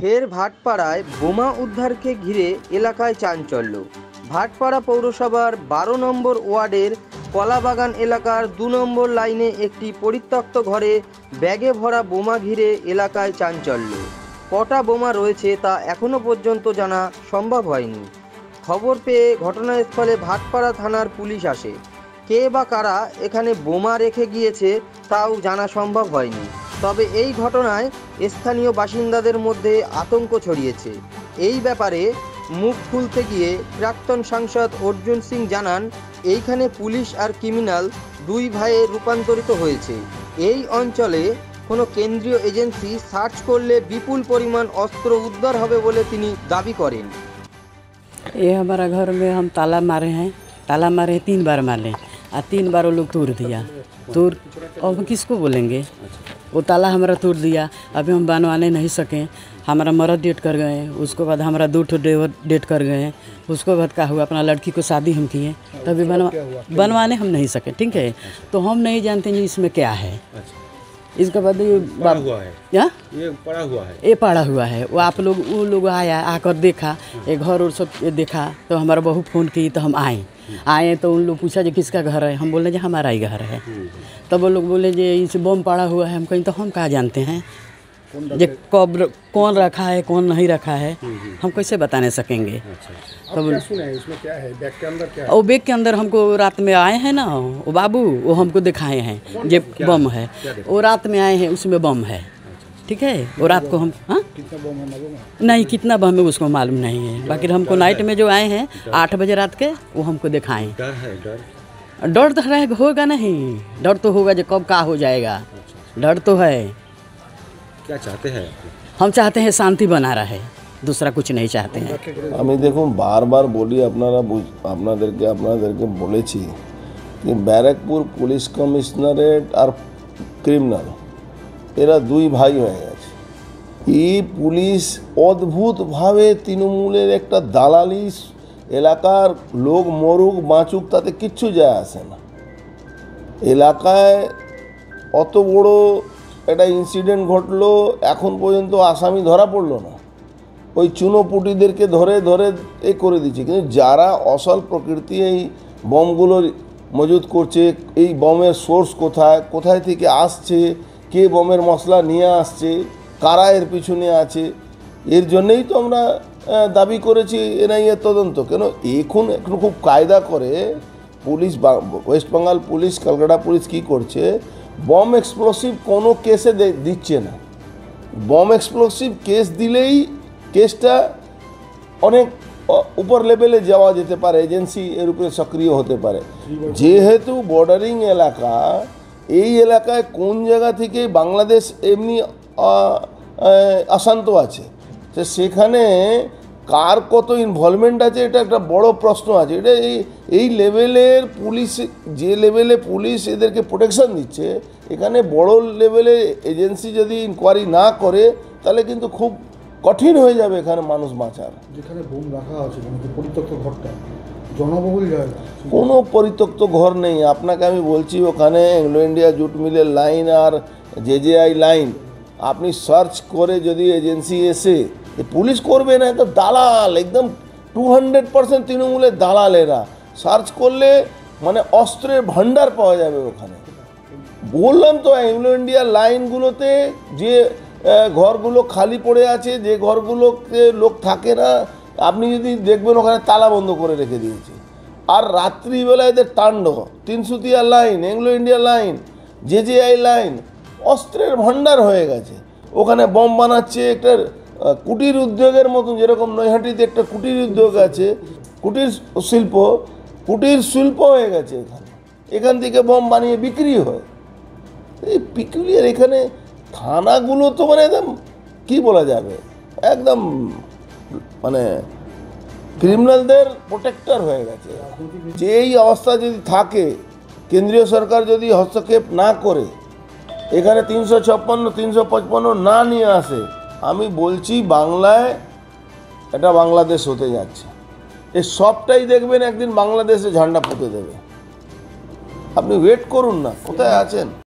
ফের ভাটপাড়ায় বোমা উদ্ধারকে ঘিরে এলাকায় চাঞ্চল্য। ভাটপাড়া পৌরসভার 12 নম্বর ওয়ার্ডের কলাবাগান এলাকার 2 নম্বর লাইনে একটি পরিত্যক্ত ঘরে ব্যাগে ভরা বোমা ঘিরে এলাকায় চাঞ্চল্য। কটা বোমা রয়েছে তা এখনও পর্যন্ত জানা সম্ভব হয়নি। খবর পেয়ে ঘটনাস্থলে ভাটপাড়া থানার পুলিশ আসে। কে বা কারা এখানে বোমা রেখে গিয়েছে তাও জানা সম্ভব হয়নি। তবে এই ঘটনায় স্থানীয় বাসিন্দাদের মধ্যে আতঙ্ক ছড়িয়েছে। এই ব্যাপারে মুখ খুলতে গিয়ে প্রাক্তন সাংসদ অর্জুন সিং জানান, এইখানে পুলিশ আর ক্রিমিনাল দুই ভাইয়ে রূপান্তরিত হয়েছে। এই অঞ্চলে কোনো কেন্দ্রীয় এজেন্সি সার্চ করলে বিপুল পরিমাণ অস্ত্র উদ্ধার হবে বলে তিনি দাবি করেন। ये हमारा घर में हम ताला मारे हैं, 3 बार मारे और 3 बार वो लोग तोड़ दिया। अब हम किसको बोलेंगे? वो ताला हमारा तोड़ दिया। अभी हम बनवाने नहीं सकें। हमारा मर्द डेट कर गए, उसके बाद हमारा 2 ड्राइवर डेट कर गए। उसको बाद क्या हुआ, अपना लड़की को शादी हम किए तभी बनवाने हम नहीं सके। ठीक है, तो हम नहीं जानते हैं इसमें क्या है। इसके बाद ये पड़ा हुआ है। वो आप लोग वो लोग आया, आकर देखा ये घर और सब देखा, तो हमारा बहू फ़ोन की तो हम आए तो उन लोग पूछा जो किसका घर है। हम बोले जो हमारा ही घर है। तब वो लोग बोले जो इस बम पड़ा हुआ है। हम कहीं तो हम कहाँ जानते हैं जो कब कौन रखा है कौन नहीं रखा है, हम कैसे बताने सकेंगे। तब इसमें क्या है, बैग के अंदर क्या है? वो बैग के अंदर हमको रात में आए हैं ना वो बाबू, वो हमको दिखाए हैं जो बम है। वो रात में आए हैं, उसमें बम है। ठीक है, वो रात को हम कितना बम है मालूम है? नहीं कितना बम है उसको मालूम नहीं है। बाकी हमको नाइट में जो आए हैं 8 बजे रात के, वो हमको दिखाएं। डर तो होगा नहीं, डर तो होगा जो कब का हो जाएगा। डर तो है। क्या चाहते हैं? हम चाहते हैं शांति बना रहे, दूसरा कुछ नहीं चाहते हैं। আমি দেখুন বারবার বলি আপনাদেরকে বলেছি যে ব্যারাকপুর পুলিশ কমিশনারেট আর ক্রিমিনাল এরা দুই ভাই হয়ে গেছে। এই পুলিশ অদ্ভুতভাবে তৃণমূলের একটা দালালি, এলাকার লোক মরুক বাঁচুক তাতে কিচ্ছু যায় আসে না। এলাকায় অত বড় একটা ইনসিডেন্ট ঘটলো, এখন পর্যন্ত আসামি ধরা পড়লো না। ওই চুনোপুটিদেরকে ধরে করে দিচ্ছে। কিন্তু যারা অসল প্রকৃতি এই বমগুলোর মজুত করছে, এই বমের সোর্স কোথায় থেকে আসছে, কে বমের মশলা নিয়ে আসছে, কারা এর পিছনে আছে, এর জন্যই তো আমরা দাবি করেছি এনআইএ তদন্ত। কেন এখন খুব কায়দা করে police, West Bengal police, Kolkata police কী করছে, বম এক্সপ্লোসিভ কোনো কেসে দিচ্ছে না। বম এক্সপ্লোসিভ কেস দিলেই কেসটা অনেক উপর লেভেলে যাওয়া যেতে পারে, এজেন্সি এর উপরে সক্রিয় হতে পারে। যেহেতু বর্ডারিং এলাকা, এই এলাকায় কোন জায়গা থেকে বাংলাদেশ এমনি অশান্ত আছে, তো সেখানে কার কত ইনভলভমেন্ট আছে এটা একটা বড় প্রশ্ন আছে। এটা এই লেভেলের পুলিশ, যে লেভেলে পুলিশ এদেরকে প্রোটেকশন দিচ্ছে, এখানে বড় লেভেলের এজেন্সি যদি ইনকোয়ারি না করে তাহলে কিন্তু খুব কঠিন হয়ে যাবে এখানে মানুষ বাঁচার। যেখানে বোম রাখা আছে পরিত্যক্ত ঘরটা জনবহুল জায়গা, কোনো পরিত্যক্ত ঘর নেই। আপনাকে আমি বলছি, ওখানে অ্যাংলো ইন্ডিয়া জুট মিলের লাইন আর জেজেআই লাইন আপনি সার্চ করে যদি এজেন্সি এসে, পুলিশ করবে না, তো দালাল, একদম 200% তৃণমূলের দালাল এরা। সার্চ করলে মানে অস্ত্রের ভান্ডার পাওয়া যাবে ওখানে। বললাম তো, অ্যাংলো ইন্ডিয়া লাইনগুলোতে যে ঘরগুলো খালি পড়ে আছে, যে ঘরগুলোতে লোক থাকে না, আপনি যদি দেখবেন ওখানে তালা বন্ধ করে রেখে দিয়েছে। আর রাত্রিবেলা এদের তাণ্ডব, 300 line, Anglo India line, JJI line, অস্ত্রের ভান্ডার হয়ে গেছে। ওখানে বম বানাচ্ছে একটা কুটির উদ্যোগের মতন, যেরকম নৈহাটিতে একটা কুটির উদ্যোগ আছে, কুটির শিল্প হয়ে গেছে এখান থেকে বম বানিয়ে বিক্রি হয়। এই পিকুলিয়ার এখানে থানাগুলো তো মানে একদম কী বলা যাবে, একদম মানে ক্রিমিনালদের প্রোটেক্টর হয়ে গেছে। যে এই অবস্থা যদি থাকে, কেন্দ্রীয় সরকার যদি হস্তক্ষেপ না করে, এখানে 356, 355 না নিয়ে আসে, আমি বলছি বাংলায় এটা বাংলাদেশ হতে যাচ্ছে। এই সবটাই দেখবেন একদিন বাংলাদেশে ঝান্ডা পুঁতে দেবে। আপনি ওয়েট করুন না, কোথায় আছেন।